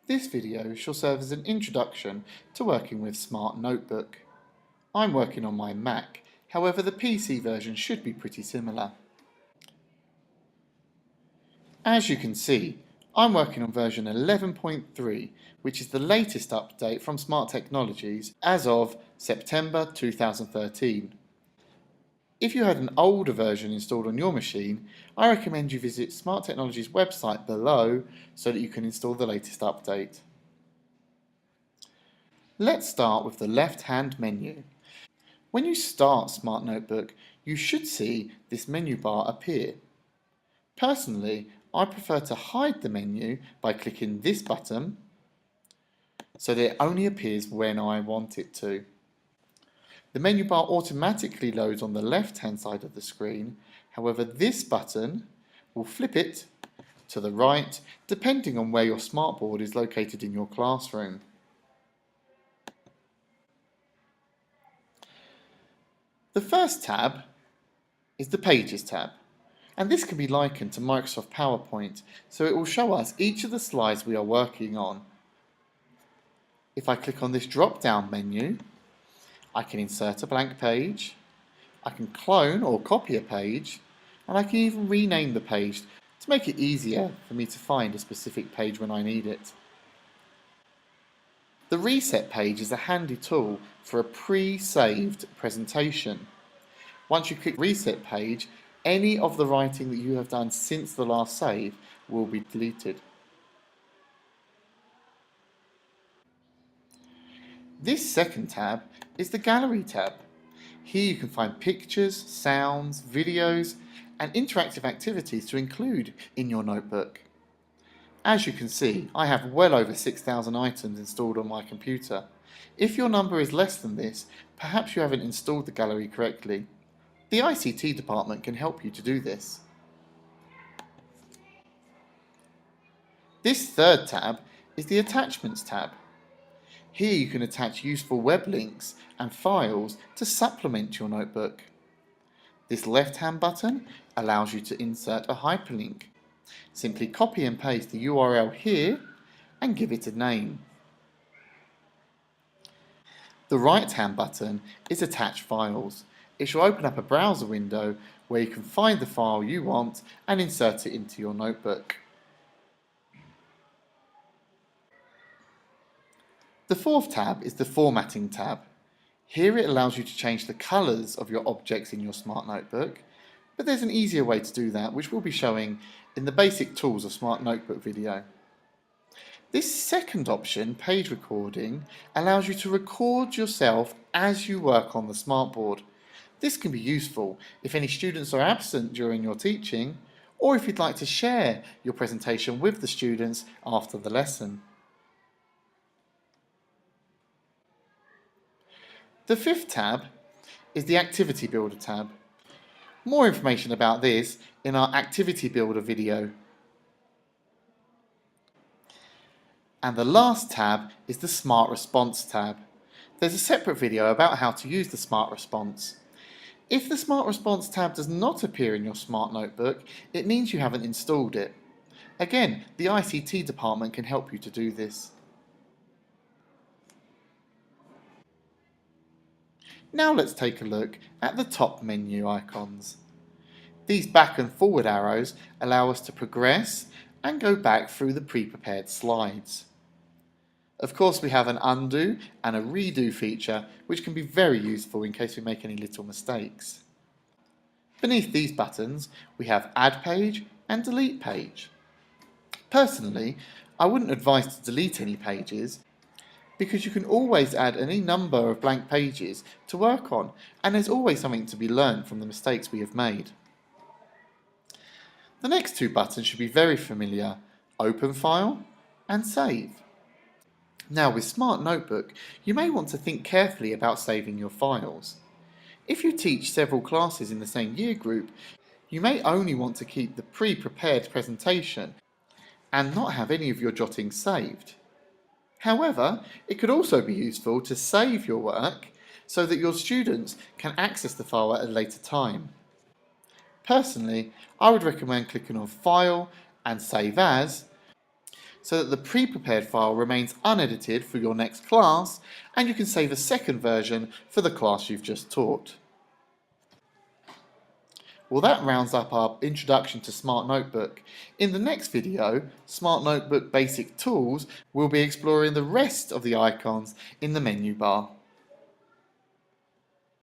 This video shall serve as an introduction to working with Smart Notebook. I'm working on my Mac, however the PC version should be pretty similar. As you can see, I'm working on version 11.3, which is the latest update from Smart Technologies as of September 2013. If you had an older version installed on your machine, I recommend you visit Smart Technologies' website below so that you can install the latest update. Let's start with the left-hand menu. When you start Smart Notebook, you should see this menu bar appear. Personally, I prefer to hide the menu by clicking this button so that it only appears when I want it to. The menu bar automatically loads on the left-hand side of the screen, however this button will flip it to the right depending on where your smartboard is located in your classroom. The first tab is the Pages tab, and this can be likened to Microsoft PowerPoint, so it will show us each of the slides we are working on. If I click on this drop-down menu, I can insert a blank page, I can clone or copy a page, and I can even rename the page to make it easier for me to find a specific page when I need it. The reset page is a handy tool for a pre-saved presentation. Once you click reset page, any of the writing that you have done since the last save will be deleted. This second tab is the Gallery tab. Here you can find pictures, sounds, videos, and interactive activities to include in your notebook. As you can see, I have well over 6,000 items installed on my computer. If your number is less than this, perhaps you haven't installed the gallery correctly. The ICT department can help you to do this. This third tab is the Attachments tab. Here you can attach useful web links and files to supplement your notebook. This left-hand button allows you to insert a hyperlink. Simply copy and paste the URL here and give it a name. The right-hand button is Attach Files. It shall open up a browser window where you can find the file you want and insert it into your notebook. The fourth tab is the Formatting tab. Here it allows you to change the colours of your objects in your Smart Notebook, but there's an easier way to do that which we'll be showing in the basic tools of Smart Notebook video. This second option, page recording, allows you to record yourself as you work on the smartboard. This can be useful if any students are absent during your teaching, or if you'd like to share your presentation with the students after the lesson. The fifth tab is the Activity Builder tab. More information about this in our Activity Builder video. And the last tab is the Smart Response tab. There's a separate video about how to use the Smart Response. If the Smart Response tab does not appear in your Smart Notebook, it means you haven't installed it. Again, the ICT department can help you to do this. Now let's take a look at the top menu icons. These back and forward arrows allow us to progress and go back through the pre-prepared slides. Of course, we have an undo and a redo feature which can be very useful in case we make any little mistakes. Beneath these buttons we have Add Page and Delete Page. Personally, I wouldn't advise to delete any pages because you can always add any number of blank pages to work on, and there's always something to be learned from the mistakes we have made. The next two buttons should be very familiar: Open File and Save. Now with Smart Notebook, you may want to think carefully about saving your files. If you teach several classes in the same year group, you may only want to keep the pre-prepared presentation and not have any of your jottings saved. However, it could also be useful to save your work so that your students can access the file at a later time. Personally, I would recommend clicking on File and Save As so that the pre-prepared file remains unedited for your next class, and you can save a second version for the class you've just taught. Well, that rounds up our introduction to Smart Notebook. In the next video, Smart Notebook Basic Tools, we'll be exploring the rest of the icons in the menu bar.